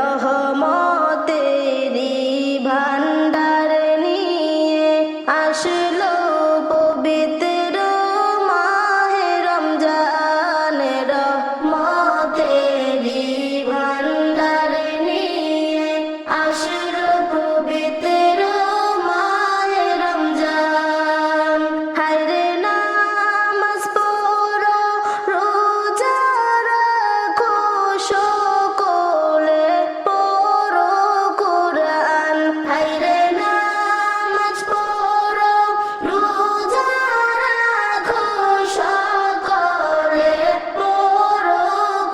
রহমতেরি ভান্ডার নিয়ে আসলো পবিত্র মাহে রমজান। রহমতেরি ভান্ডার নিয়ে আসলো পবিত্র মাহে রমজান। হায়রে নামাজ পড়ো, রোজা রাখো, সকলে পড়ো কোরআন। হায়রে নামাজ পড়ো, রোজা রাখো, সকলে পড়ো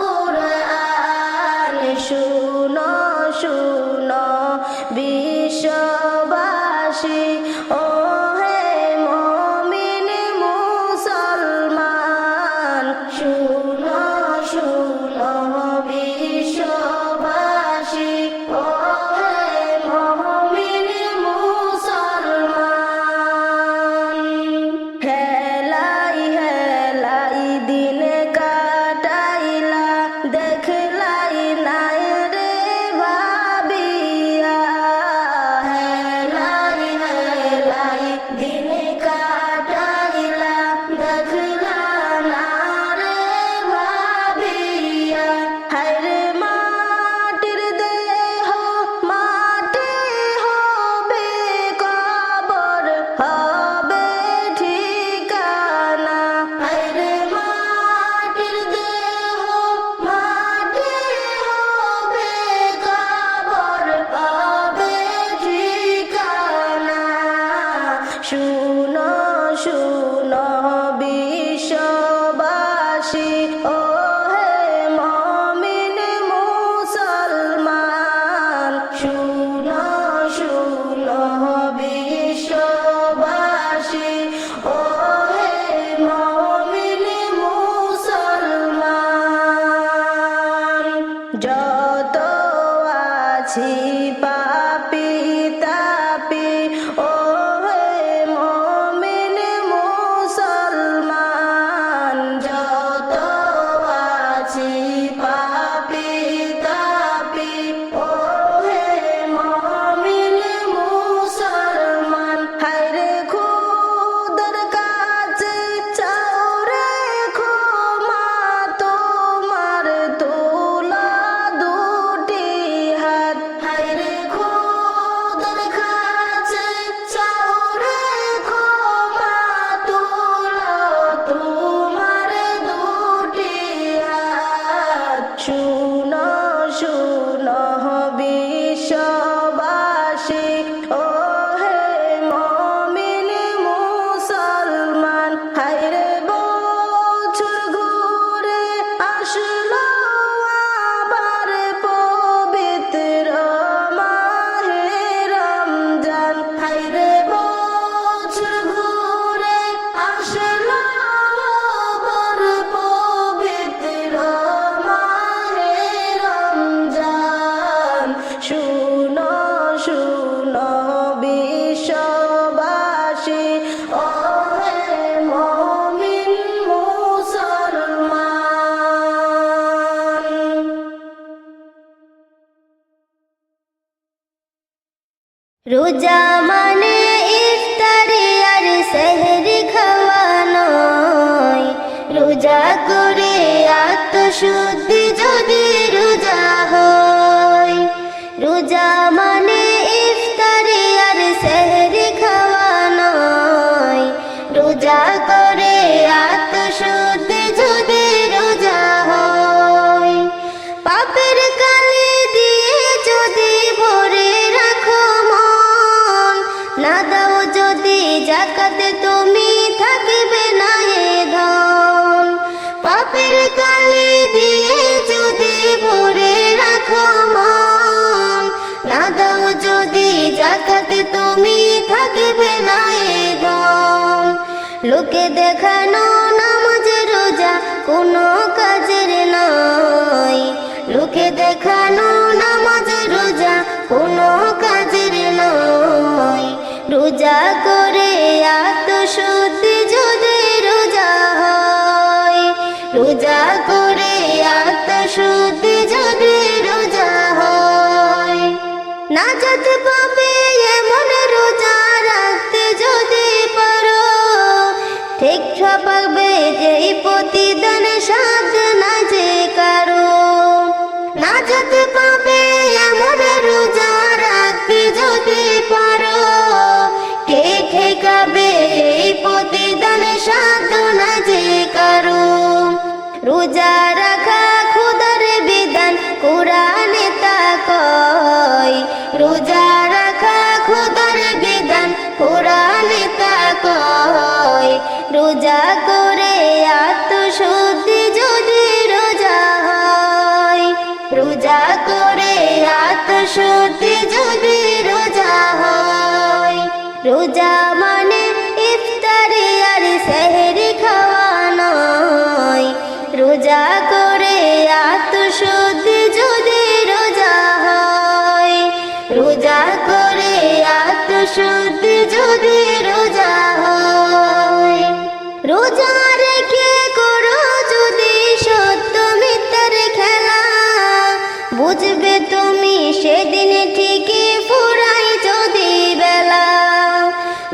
কোরআন। শুনো শুনো বিশ্ববাসী, ও হে মুমিন মুসলমান। শুনো শুনো বিশ্ববাসী, ও হে মুমিন মুসলমান। হেলাই হেলাই দিন কাটাইলা, দেখলাই নাই রে ভাবিয়া। হেলাই হেলাই দিন কাটাইলা, দেখলা না রে ভাবিয়া। হায়রে মাটির দেহ মাটি হবে, কবর হবে ঠিকানা। হায়রে মাটির দেহ মাটি হবে, কবর হবে ঠিকানা। শুনো শুনো বিশ্ববাসী, ও হে মুমিন মুসলমান। শুনো শুনো বিশ্ববাসী, ও হে মুমিন মুসলমান। যত আছি পাপী তাপী, ও হে মুমিন মুসলমান। যত আছি পাপী তাপী, ও হে মুমিন মুসলমান। হায়রে খোদার কাছে চাও রে ক্ষমা, তোমার তোলা দুটি হাত। হায়রে খোদার কাছে চাও রে ক্ষমা, তোলা তোমার দুটি হাত। শুনো শুনো বিশ্ববাসী, ও হে মুমিন মুসলমান। হায়রে বছর ঘুরে আসলো আবার পবিত্র মাহে রমজান। হায়রে বছর ঘুরে আসলো আবার পবিত্র মাহে রমজান। শুনো শুনো বিশ্ববাসী, ও হে মুমিন মুসলমান। রোজা মানে ইফতারি আর সেহরি খাওয়া নয়। রোজা করে আত্মশুদ্ধি যদি রোজা হয়। রোজা মানে ইফতারি আর সেহরি খাওয়া নয়। রোজা করে আত্মশুদ্ধি যদি রোজা হয়। পাপের কালি দিয়ে যদি ভরে রাখো মন, না দাও যদি যাকাতে তুমি থাকিবে না এ ধন। পাপের কালি দিয়ে যদি ভরে রাখো মন, না দাও যদি যাকাতে তুমি থাকিবে না এ ধন। লোকে দেখানো নামাজ রোজা কোনো কাজের নয়। লোকে দেখানো নামাজ রোজা কোনো কাজের নয়। রোজা করে আত্মশুদ্ধি যদি রোজা হয়। রোজা করে আত্মশুদ্ধি যদি রোজা হয়। নাজাত পাবে এমন রোজা রাখতে যদি পারো, ঠিক পাবে যেই প্রতিদান সাধ না যে কারো। নাজাত পাবে এমন রোজা রাখতে যদি পারো, কে ঠেকাবে এই প্রতিদান সাধ না যে কারো। রোজা রাখা খোদার বিধান কোরআনে তা কয়, রোজা রাখা খোদার বিধান কোরআনে তা কয়। রোজা করে আত্মশুদ্ধি যদি রোজা হয়, রোজা করে আত্মশুদ্ধি যদি রোজা হয়। রোজা মানে ইফতারি আর সেহরি খাওয়া নয়, রোজা করে আত্মশুদ্ধি যদি রোজা হয়, রোজা করে আত্মশুদ্ধি যদি রোজা হয়। রোজা রেখে করো যদি সত্য মিথ্যার খেলা, বুঝবে তুমি সেদিন ঠিকই ফুরাই যদি বেলা।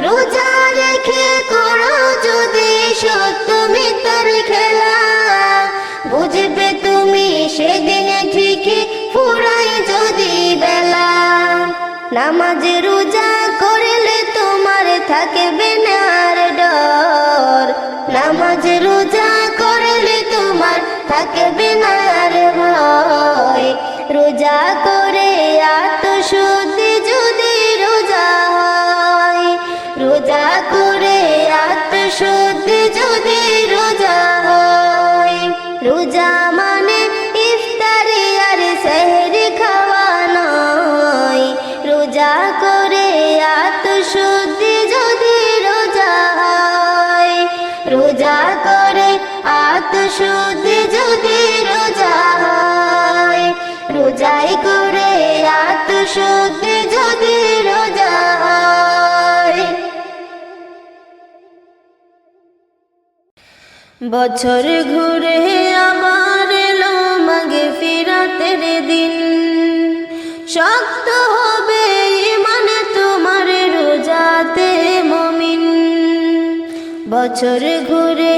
রোজা রেখে করো যদি সত্য মিথ্যার খেলা, বুঝবে তুমি সেদিন ঠিকই ফুরাই যদি বেলা। নামাজ রোজা করলে তোমার থাকবে না আর ডর, নামাজ রোজা করলে তোমার থাকবে না আর ভয়। রোজা করে আত্মশুদ্ধি যদি রোজা হয়, রোজা করে আত্মশুদ্ধি যদি রোজা হয়। রোজা মানে ইফতারি আর সেহরি খাওয়া নয়, রোজা করে আত্মশুদ্ধি যদি রোজা হয়, রোজা করে আত্মশুদ্ধি যদি রোজা হয়। রোজাই করে আত্মশুদ্ধি যদি রোজা হয়। বছর ঘুরে আবার এলো মাগফিরাতের দিন, শক্ত হবে ঈমান তোমার রোজাতে মুমিন। বছর ঘুরে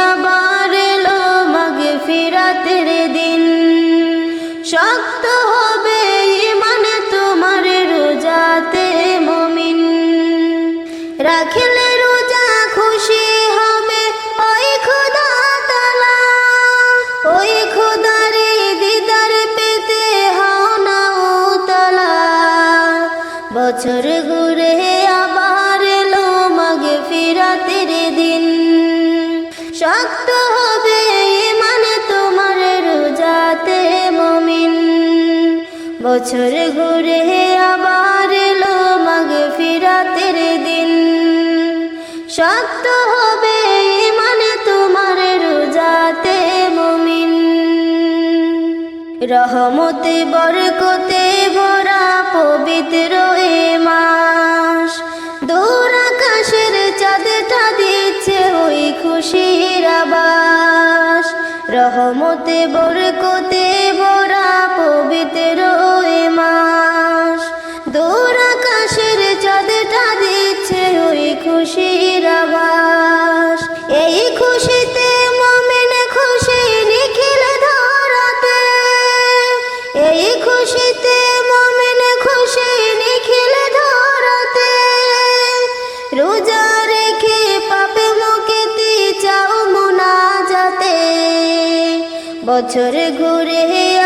আবার এলো মাগফিরাতের দিন, শক্ত হবে ঈমান তোমার রোজাতে মুমিন। রাখলে রোজা খুশি হবে ওই খোদা তাআলা, ওই খোদার দিদার পেতে হও না উতলা। বছর ঘুরে আবার এলো মাগফিরাতের দিন, শক্ত হবে ঈমান তোমার রোজাতে মুমিন। বছর ঘুরে আবার এলো মাগফিরাতের দিন, শক্ত হবে ঈমান তোমার রোজাতে মুমিন। রহমতে বরকতে ভরা পবিত্র এ মাস, দূর আকাশের চাঁদটা দিচ্ছে ওই খুশির আবাস। রহমতে বরকতে ভরা পবিত্র এ মাস, দূর আকাশের চাঁদটা দিচ্ছে ওই খুশির আবাস। এই খুশিতে মুমিন খুশি নিখিল ধরাতে, এই খুশিতে মুমিন খুশি নিখিল ধরাতে। রোজা রেখে পাপে মুক্তি চাও মুনাজাতে, বছর ঘুরে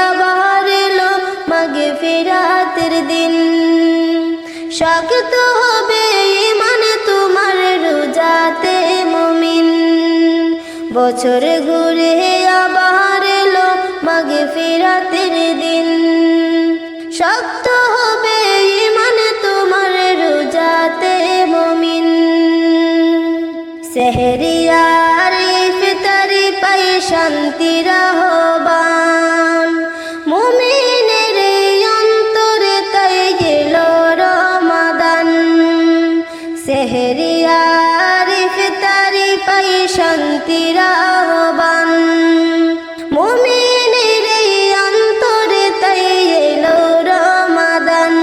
আবার এলো মাগফিরাতের দিন, শক্ত হবে ঈমান তোমার রোজাতে মুমিন। বছর ঘুরে আবার এলো মাগফিরাতের দিন, শক্ত হবে ঈমান তোমার রোজাতে মুমিন। সেহরি আর ইফতারি পাই শান্তির আহ্বান, মুমিনের অন্তরে তাই গেল রমাদান। সেহরি আর ইফতারি পাই শান্তির আহ্বান, মুমিনের অন্তরে তাই এলো রমাদান।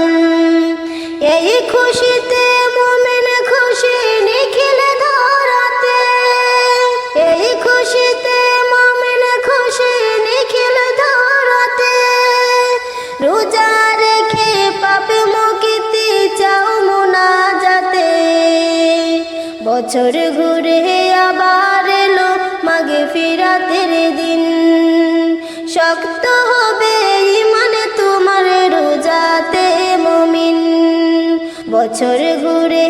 বছর ঘুরে